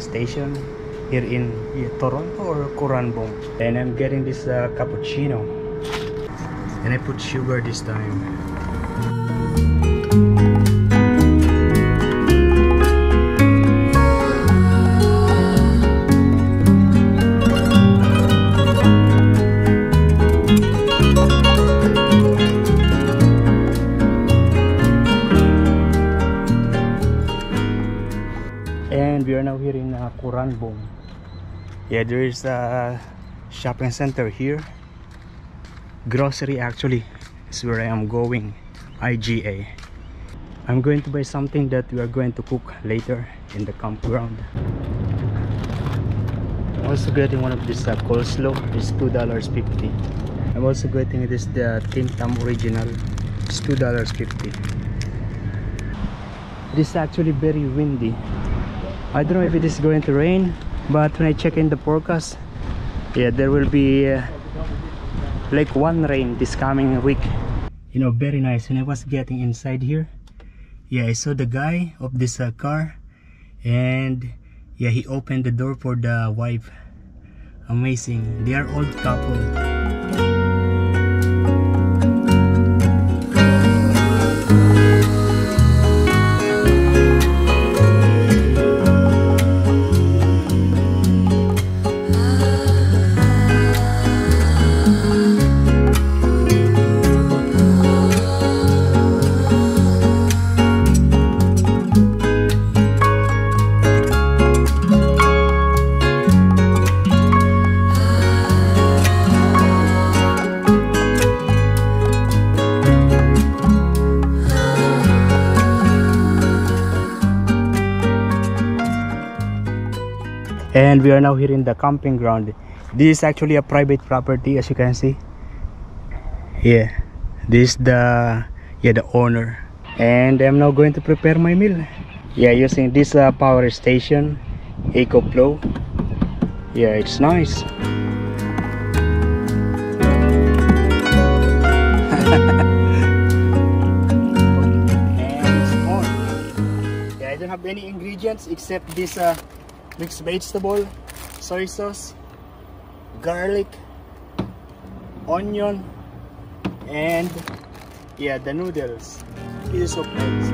station here in Toronto or Coranbong, and I'm getting this cappuccino, and I put sugar this time. And we are now here in Coranbong. Yeah, there is a shopping center here. Grocery actually is where I am going. IGA. I'm going to buy something that we are going to cook later in the campground. I'm also getting one of this coleslaw. It's $2.50. I'm also getting this the Tim Tam original. It's $2.50. This is actually very windy. I don't know if it is going to rain, but when I check in the forecast, yeah, there will be like one rain this coming week. You know, very nice. When I was getting inside here, yeah, I saw the guy of this car, and yeah, he opened the door for the wife. Amazing. They are old couple. And we are now here in the camping ground. This is actually a private property, as you can see. Yeah, this is the owner. And I'm now going to prepare my meal. Yeah, using this power station, EcoFlow. Yeah, it's nice. And it's on. Yeah, I don't have any ingredients except this mixed vegetable, soy sauce, garlic, onion, and yeah, the noodles, pieces of eggs.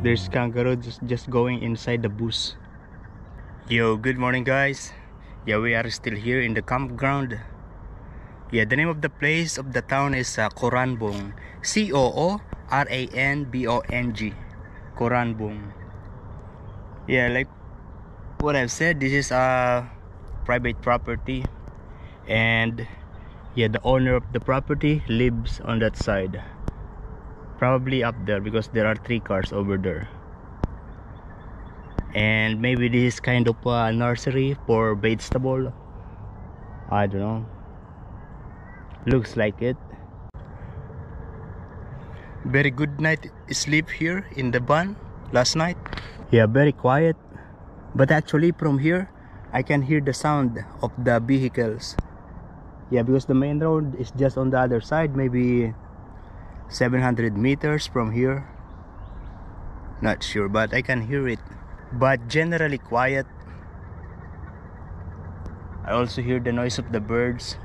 There's kangaroo just going inside the bus. Yo, good morning guys. Yeah, we are still here in the campground. Yeah, the name of the place of the town is Coranbong. C-O-O-R-A-N-B-O-N-G. Coranbong. Yeah, like what I've said, this is a private property, and yeah, the owner of the property lives on that side. Probably up there because there are 3 cars over there. And maybe this is kind of a nursery for vegetable. I don't know. Looks like it. Very good night sleep here in the van last night. Yeah, very quiet. But actually from here I can hear the sound of the vehicles. Yeah, because the main road is just on the other side, maybe 700 meters from here. Not sure, but I can hear it. But generally quiet. I also hear the noise of the birds.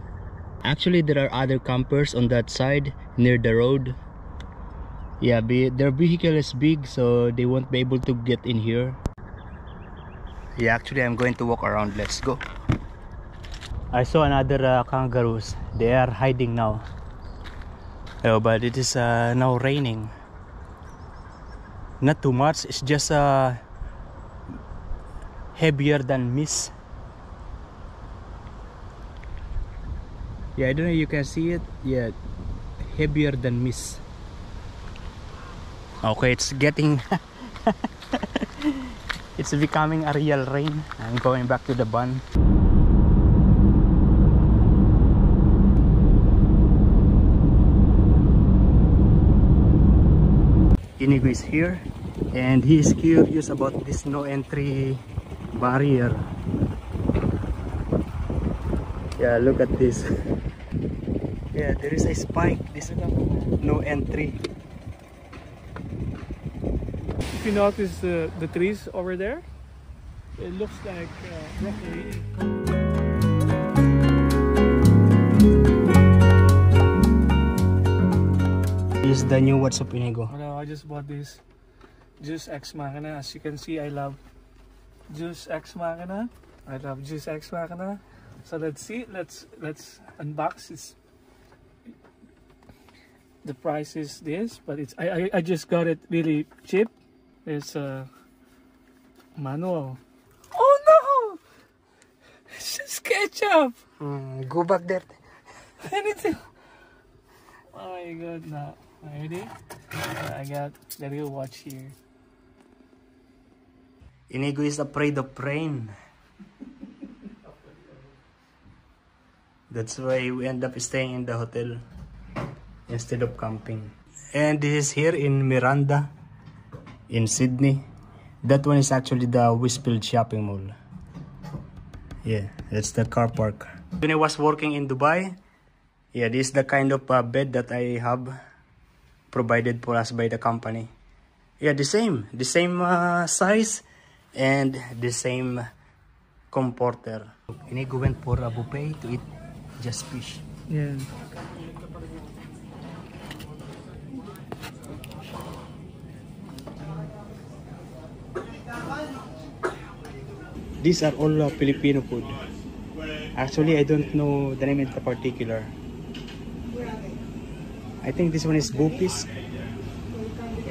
Actually, there are other campers on that side near the road. Yeah, their vehicle is big, so they won't be able to get in here. Yeah, actually I'm going to walk around. Let's go. I saw another kangaroos. They are hiding now. Oh, but it is now raining. Not too much. It's just heavier than mist. Yeah, I don't know if you can see it. Yeah, heavier than mist. Okay, it's getting it's becoming a real rain. I'm going back to the van. Inigo is here and he is curious about this no entry barrier. Yeah, look at this. Yeah, there is a spike. This no entry. If you notice the trees over there, it looks like broccoli. This is the new what's up, Inigo. Hello, I just bought this Juice Ex Machina. As you can see, I love Juice Ex Machina. I love Juice Ex Machina. So let's see. Let's unbox this. The price is this, but it's I just got it really cheap. It's a manual. Oh no! It's just ketchup. Go back there. Anything. Oh my god! Now ready? I got the real watch here. Inigo is afraid of rain. That's why we end up staying in the hotel instead of camping. And this is here in Miranda in Sydney. That one is actually the Westfield shopping mall. Yeah, that's the car park. When I was working in Dubai, yeah, this is the kind of bed that I have provided for us by the company. Yeah, the same size and the same comforter. Inigo went for a buffet to eat just fish. Yeah. These are all Filipino food. Actually, I don't know the name in particular. I think this one is bupis.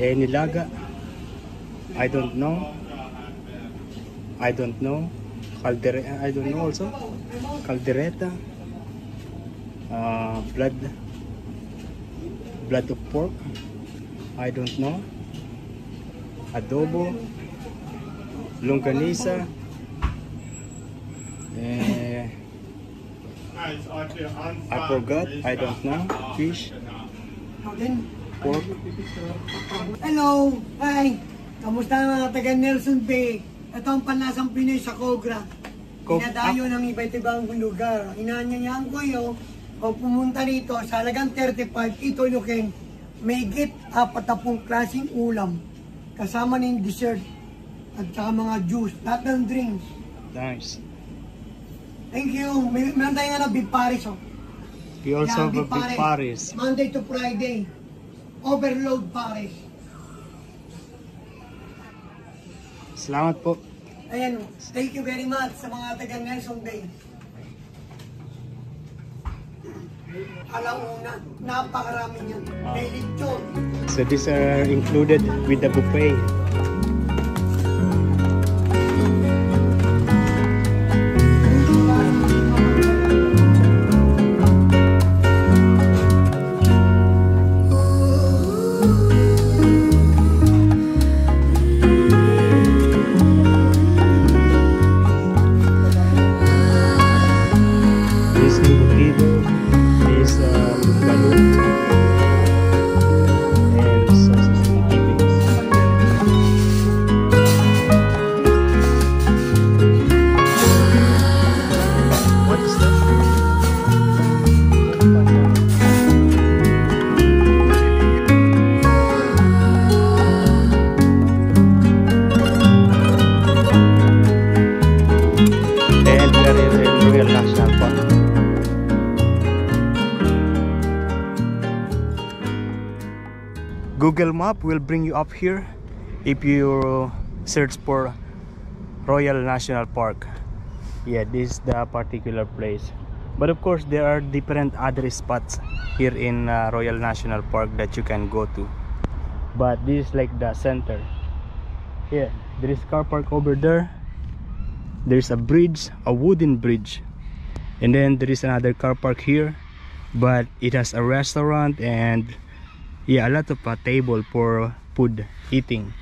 Nilaga. I don't know. I don't know. I don't know also. Caldereta. Blood of pork. I don't know. Adobo. Longanisa. I forgot. I don't know. Fish. Pork. Hello! Hi! Kamusta mga taga Nelson Bay? Ito ang panlasang Pinoy sa Cobra. Pinadayo ng iba't ibang lugar. Inaanyayaan ko yun, kung pumunta dito sa halagang 35, ito yung may git 40 klaseng ulam. Kasama ng dessert at saka mga juice. Lahat ng drinks. Nice. Thank you. Meron tayo nga na beef paris. Oh. We also have a big Paris. Monday to Friday. Overload paris. Salamat po. Ayan, thank you very much sa mga taga Nelson Bay. Alauna, napakarami niyan. May lechon. So these are included with the buffet. Google Map will bring you up here if you search for Royal National Park. Yeah, this is the particular place. But of course there are different other spots here in Royal National Park that you can go to. But this is like the center. Yeah, there is car park over there. There's a bridge, a wooden bridge. And then there is another car park here. But it has a restaurant and yeah, a lot of table for food eating.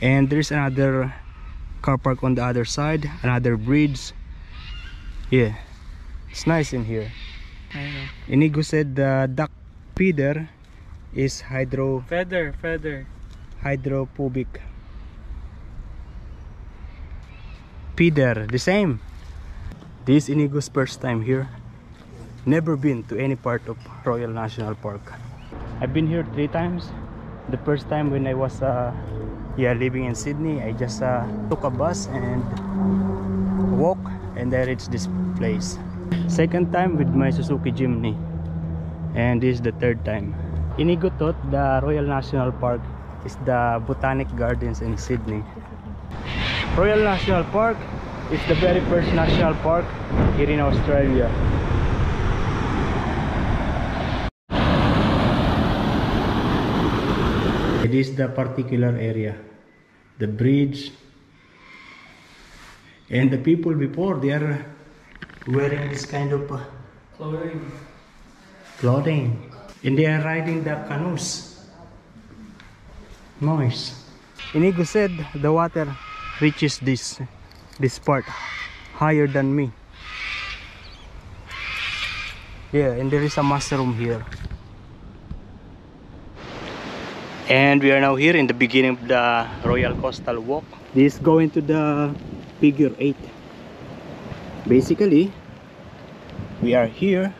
And there's another car park on the other side, another bridge. Yeah, it's nice in here. I know. Inigo said the duck feeder is Feather. hydrophobic. Feeder, the same. This is Inigo's first time here. Never been to any part of Royal National Park. I've been here 3 times. The first time when I was living in Sydney, I just took a bus and walk and I reached this place. Second time with my Suzuki Jimny, and this is the 3rd time. Inigo thought the Royal National Park is the Botanic Gardens in Sydney. Royal National Park is the very first national park here in Australia. It is the particular area, the bridge, and the people before they are wearing this kind of clothing, and they are riding the canoes. Nice. Inigo said the water reaches this part higher than me. Yeah, and there is a mushroom here. And we are now here in the beginning of the Royal Coastal Walk. This is going to the figure 8. Basically, we are here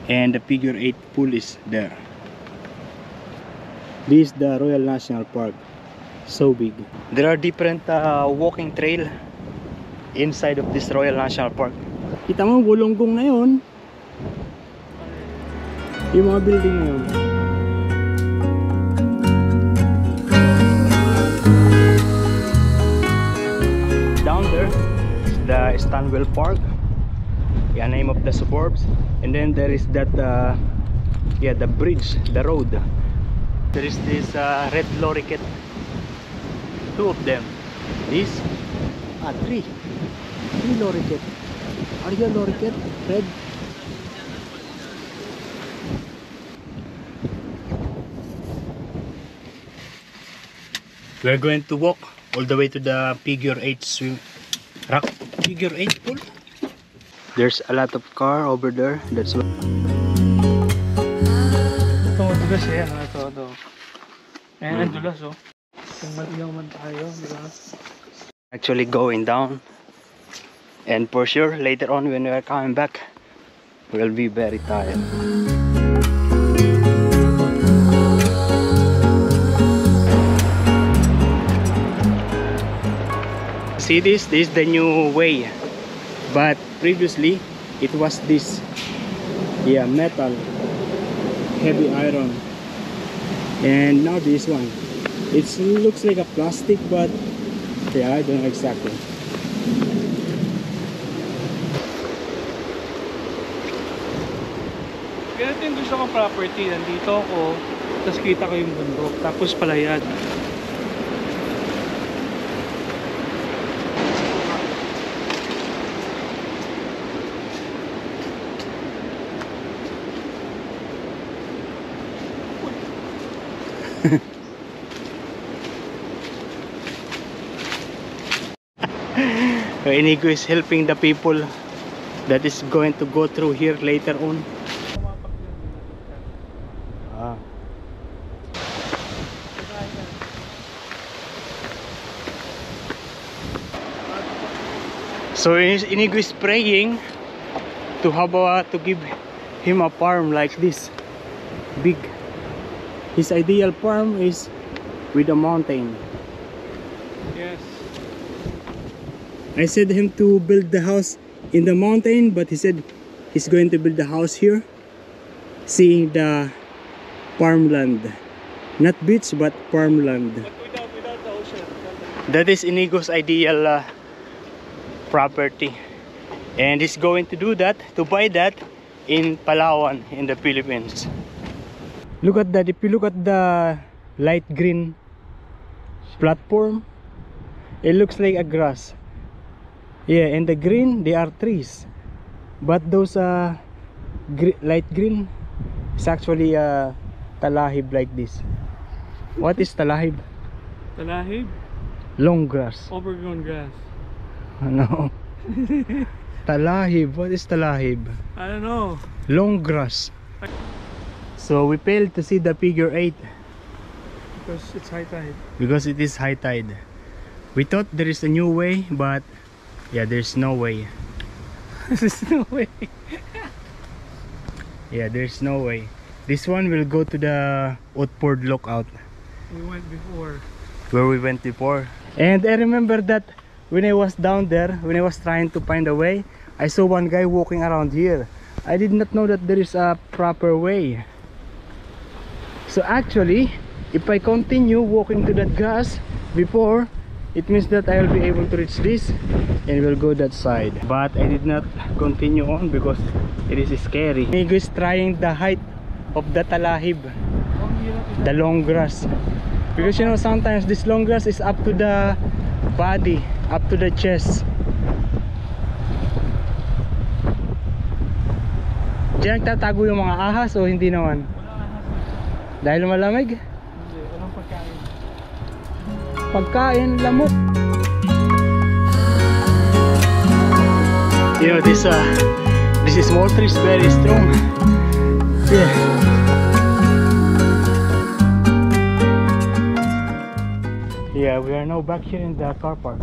and the figure 8 pool is there. This is the Royal National Park. So big. There are different walking trail inside of this Royal National Park. Kita mo, bulunggong na yun. Yung mga building na yun. Down there is the Stanwell Park, yeah, name of the suburbs. And then there is that the bridge, the road. There is this red lorikeet, 2 of them. This 3 lorikeet. Are you a lorikeet? Red? We're going to walk all the way to the figure 8 figure 8 pool. There's a lot of car over there. That's what. Ito, dulas eh. Ito. Ayan, ang dulas oh. Kung maligaw man tayo, diba? Actually going down. And for sure, later on when we are coming back, we'll be very tired. See this? This is the new way. But previously, it was this, metal, heavy iron. And now this one. It looks like a plastic, but I don't know exactly. Ganito yung gusto kong property. Nandito ako, tapos kita ko yung bundok, tapos palayan. Inigo is helping the people that is going to go through here later on. So Inigo is praying to to give him a farm like this big. His ideal farm is with a mountain. Yes. I said him to build the house in the mountain, but he said he's going to build the house here, seeing the farmland. Not beach, but farmland. But without the ocean. That is Inigo's ideal property. And he's going to do that, to buy that in Palawan, in the Philippines. Look at that. If you look at the light green platform, it looks like a grass. Yeah, and the green, they are trees. But those light green is actually talahib like this. What is talahib? Talahib? Long grass. Overgrown grass. No. Talahib. What is talahib? I don't know. Long grass. So we failed to see the figure 8 Because it's high tide. because it is high tide. We thought there is a new way, but yeah, there's no way. There's no way. Yeah, there's no way. This one will go to the Outboard Lookout We went before. where we went before. And I remember that when I was down there, when I was trying to find a way, I saw one guy walking around here. I did not know that there is a proper way. So actually, if I continue walking to that grass before, it means that I will be able to reach this and will go that side. But I did not continue on because it is scary. Inigo is trying the height of the talahib, the long grass. Because you know, sometimes this long grass is up to the body, up to the chest. Diyan nagtatago yung mga ahas o hindi naman? Dahil malamig? Hindi, walang pagkain. Pagkain, lamok. You know, this motor is very strong. Yeah. Yeah, we are now back here in the car park.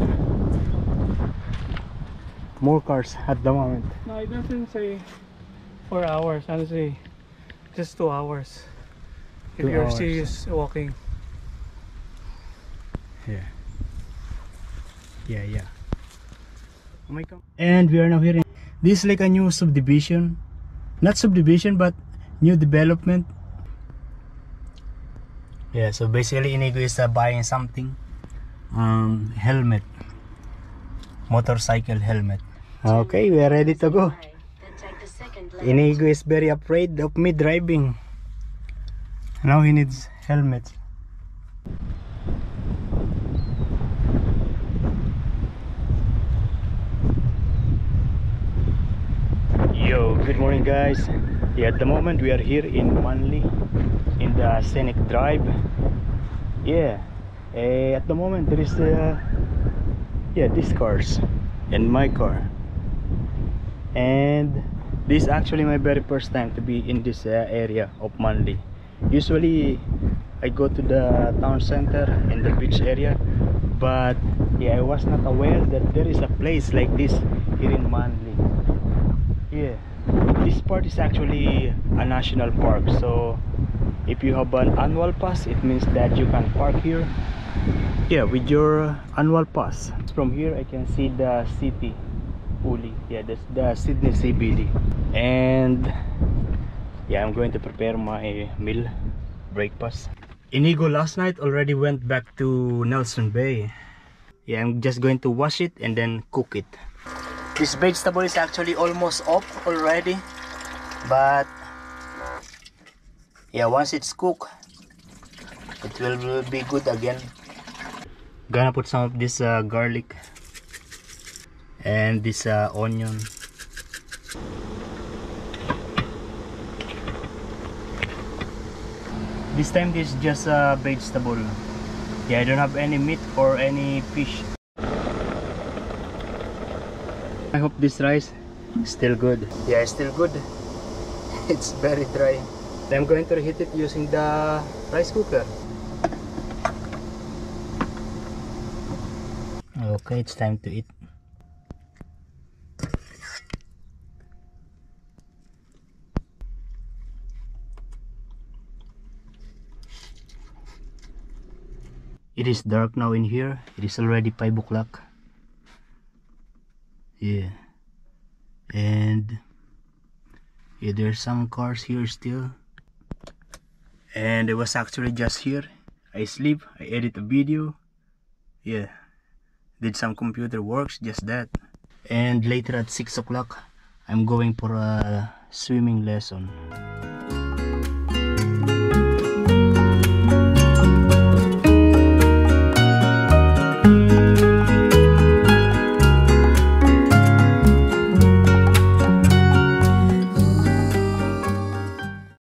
More cars at the moment. No, it doesn't say 4 hours. Honestly, just 2 hours. If 2 you're hours. serious walking. Yeah. Yeah. Oh my god. And we are now here in this is like a new subdivision. Not subdivision, but new development. Yeah, so basically Inigo is buying something. Helmet. Motorcycle helmet. Okay, we are ready to go. Inigo is very afraid of me driving. Now he needs helmet. Yo, good morning guys. Yeah, at the moment we are here in Manly in the scenic drive. Yeah, at the moment there is these cars and my car, and this is actually my very first time to be in this area of Manly. Usually I go to the town center in the beach area, but yeah, I was not aware that there is a place like this here in Manly. Yeah, this part is actually a national park, so if you have an annual pass, it means that you can park here, yeah, with your annual pass. From here I can see the city fully. Yeah, that's the Sydney CBD. And yeah, I'm going to prepare my meal, breakfast. Inigo last night already went back to Nelson Bay. Yeah, I'm just going to wash it and then cook it. This vegetable is actually almost up already, but yeah, once it's cooked, it will be good again. Gonna put some of this garlic and this onion. This time this is just a vegetable. Yeah, I don't have any meat or any fish. I hope this rice is still good. Yeah, it's still good. It's very dry. I'm going to reheat it using the rice cooker. Okay, it's time to eat. It is dark now in here. It is already 5 o'clock. Yeah, and yeah, there's some cars here still, And I was actually just here. I sleep, I edit a video, yeah, did some computer works, just that. And later at 6 o'clock I'm going for a swimming lesson.